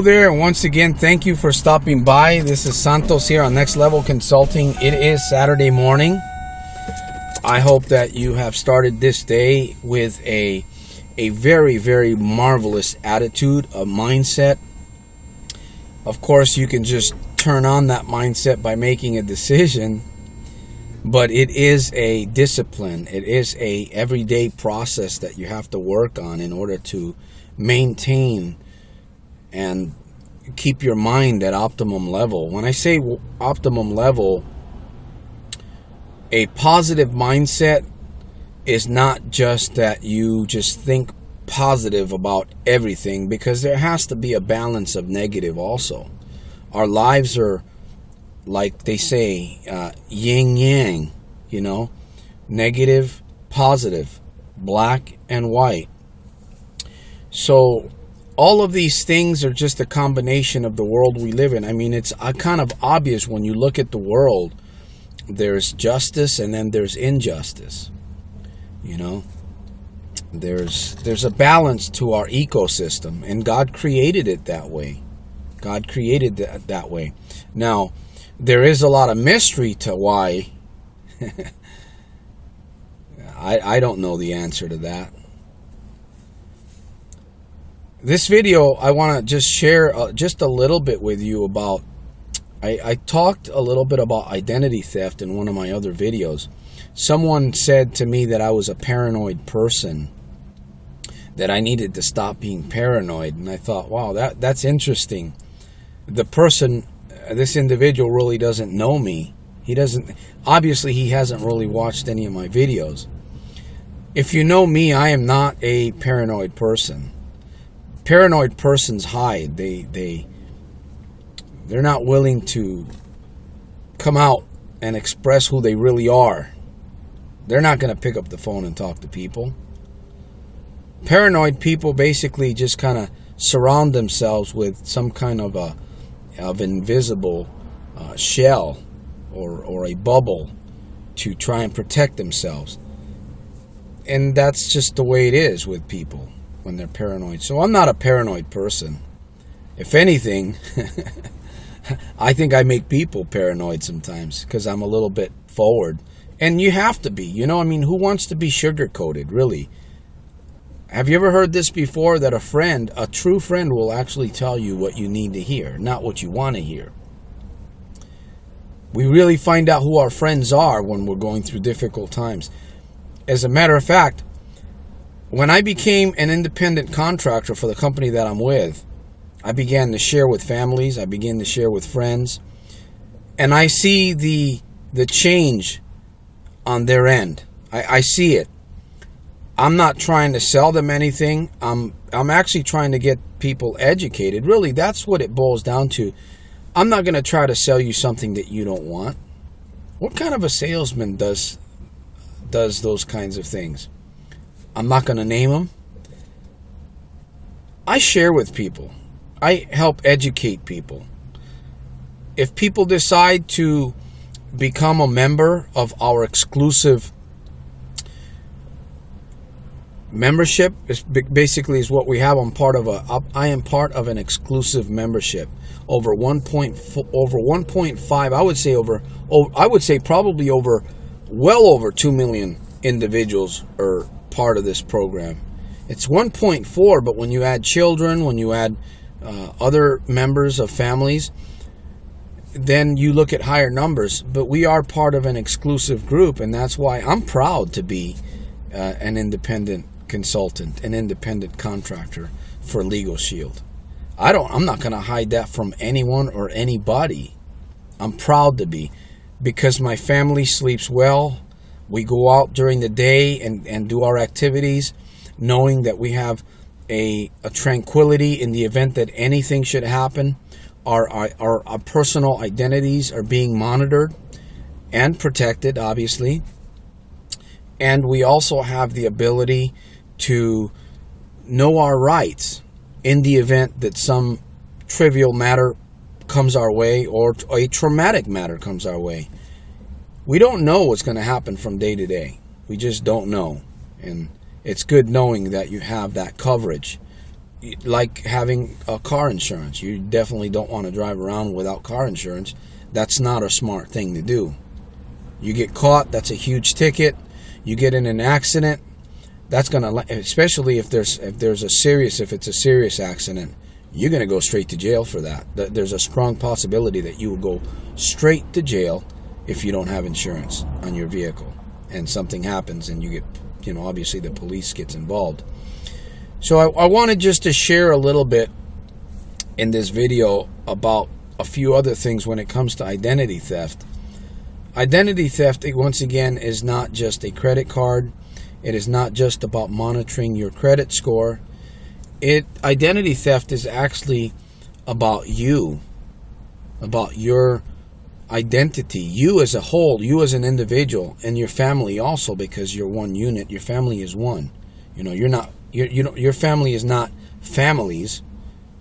there, and once again, thank you for stopping by. This is Santos here on Next Level Consulting. It is Saturday morning. I hope that you have started this day with a very, very marvelous attitude, a mindset. Of course, you can just turn on that mindset by making a decision, but it is a discipline. It is a everyday process that you have to work on in order to maintain and keep your mind at optimum level. When I say optimum level, a positive mindset is not just that you just think positive about everything, because there has to be a balance of negative also. Our lives are, like they say, yin yang, negative, positive, black and white. So all of these things are just a combination of the world we live in. I mean, it's kind of obvious when you look at the world. There's justice and then there's injustice. There's a balance to our ecosystem, and God created it that way. God created it that way. Now, there is a lot of mystery to why. I don't know the answer to that. This video, I want to just share just a little bit with you about, I talked a little bit about identity theft in one of my other videos. Someone said to me that I was a paranoid person, that I needed to stop being paranoid. And I thought, wow, that's interesting. The person, this individual really doesn't know me. Obviously he hasn't really watched any of my videos. If you know me, I am not a paranoid person. Paranoid persons hide. They're not willing to come out and express who they really are. They're not going to pick up the phone and talk to people. Paranoid people basically just kind of surround themselves with some kind of invisible shell or a bubble to try and protect themselves. And that's just the way it is with people when they're paranoid. So I'm not a paranoid person. If anything, I think I make people paranoid sometimes because I'm a little bit forward. And you have to be, who wants to be sugar-coated, really? Have you ever heard this before, that a true friend will actually tell you what you need to hear, not what you want to hear? We really find out who our friends are when we're going through difficult times. As a matter of fact, when I became an independent contractor for the company that I'm with, I began to share with families, I began to share with friends, and I see the change on their end. I see it. I'm not trying to sell them anything. I'm actually trying to get people educated. Really, that's what it boils down to. I'm not going to try to sell you something that you don't want. What kind of a salesman does those kinds of things? I'm not going to name them. I share with people. I help educate people. If people decide to become a member of our exclusive membership, basically is what we have. I am part of an exclusive membership. Over 1.5, I would say probably well over 2 million individuals are part of this program. It's 1.4, but when you add children, when you add other members of families, then you look at higher numbers. But we are part of an exclusive group, and that's why I'm proud to be an independent consultant, an independent contractor for Legal Shield. I'm not going to hide that from anyone or anybody. I'm proud to be, because my family sleeps well. We go out during the day and do our activities, knowing that we have a tranquility in the event that anything should happen. Our personal identities are being monitored and protected, obviously. And we also have the ability to know our rights in the event that some trivial matter comes our way or a traumatic matter comes our way. We don't know what's going to happen from day to day. We just don't know. And it's good knowing that you have that coverage like having a car insurance. You definitely don't want to drive around without car insurance. That's not a smart thing to do. You get caught, that's a huge ticket. You get in an accident, that's gonna, especially if it's a serious accident, you're gonna go straight to jail for that. There's a strong possibility that you will go straight to jail if you don't have insurance on your vehicle, and something happens and you get, obviously the police gets involved. So I wanted just to share a little bit in this video about a few other things when it comes to identity theft. Identity theft, once again, is not just a credit card. It is not just about monitoring your credit score. Identity theft is actually about you, about your identity, you as a whole, you as an individual, and your family also, because you're one unit. Your family is one. Your family is not families,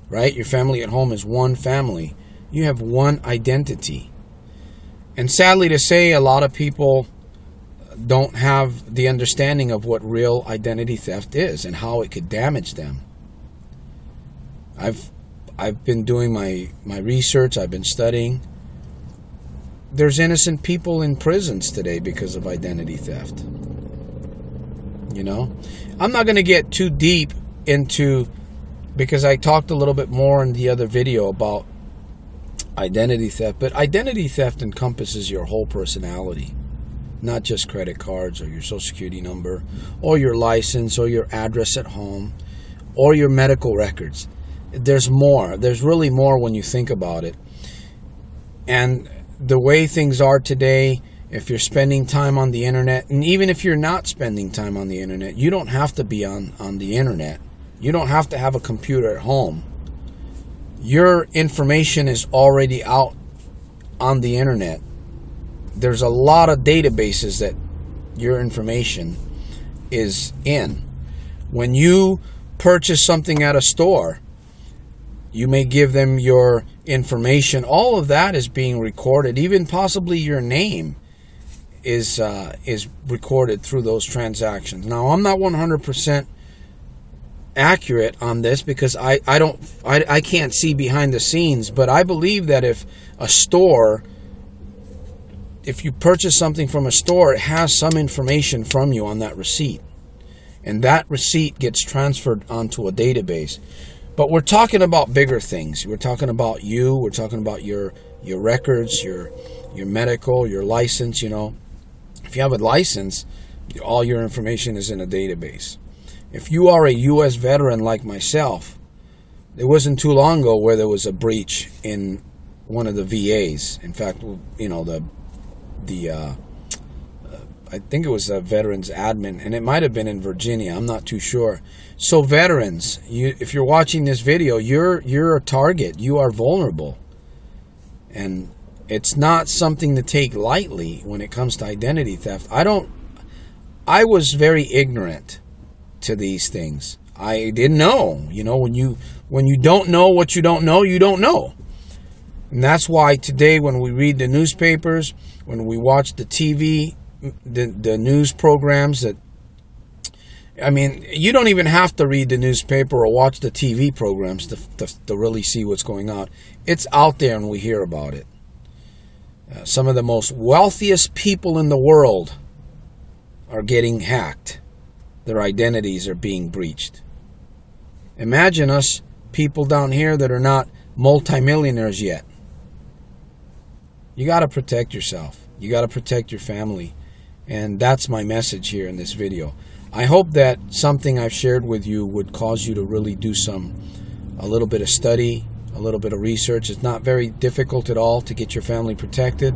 right? Your family at home is one family. You have one identity. And sadly to say, a lot of people don't have the understanding of what real identity theft is and how it could damage them. I've been doing my research, I've been studying. There's innocent people in prisons today because of identity theft. I'm not going to get too deep into, because I talked a little bit more in the other video about identity theft, but identity theft encompasses your whole personality, not just credit cards or your social security number or your license or your address at home or your medical records. There's more. There's really more when you think about it. And the way things are today, if you're spending time on the internet, and even if you're not spending time on the internet, you don't have to be on the internet. You don't have to have a computer at home. Your information is already out on the internet. There's a lot of databases that your information is in. When you purchase something at a store, you may give them your information. All of that is being recorded. Even possibly your name is recorded through those transactions. Now, I'm not 100% accurate on this because I can't see behind the scenes, but I believe that if you purchase something from a store, it has some information from you on that receipt, and that receipt gets transferred onto a database. But we're talking about bigger things. We're talking about you. We're talking about your records, your medical, your license. If you have a license, all your information is in a database. If you are a U.S. veteran like myself, it wasn't too long ago where there was a breach in one of the VAs. In fact, I think it was a veterans admin, and it might have been in Virginia. I'm not too sure. So veterans, if you're watching this video, you're a target. You are vulnerable, and it's not something to take lightly when it comes to identity theft. I was very ignorant to these things. I didn't know. When you don't know what you don't know, you don't know. And that's why today when we read the newspapers, when we watch the TV, the news programs, you don't even have to read the newspaper or watch the TV programs to really see what's going on. It's out there and we hear about it. Some of the most wealthiest people in the world are getting hacked. Their identities are being breached. Imagine us people down here that are not multimillionaires yet. You got to protect yourself. You got to protect your family. And that's my message here in this video. I hope that something I've shared with you would cause you to really do a little bit of study, a little bit of research. It's not very difficult at all to get your family protected.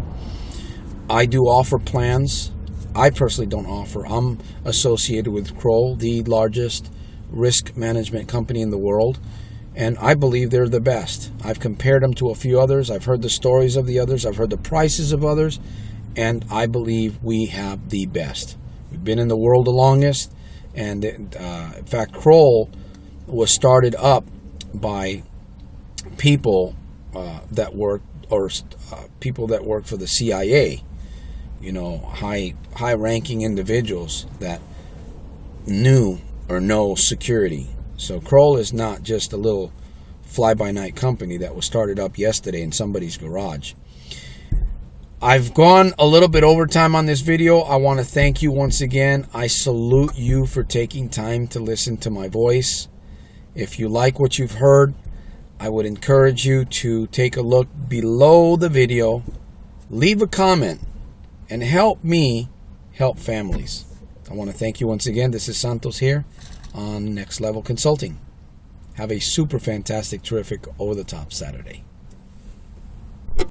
I do offer plans. I personally don't offer. I'm associated with Kroll, the largest risk management company in the world, and I believe they're the best. I've compared them to a few others. I've heard the stories of the others. I've heard the prices of others, and I believe we have the best. We've been in the world the longest, and in fact, Kroll was started up by people that work for the CIA. High-ranking individuals that knew or know security. So Kroll is not just a little fly-by-night company that was started up yesterday in somebody's garage. I've gone a little bit overtime on this video. I want to thank you once again. I salute you for taking time to listen to my voice. If you like what you've heard, I would encourage you to take a look below the video, leave a comment, and help me help families. I want to thank you once again. This is Santos here on Next Level Consulting. Have a super fantastic, terrific, over-the-top Saturday.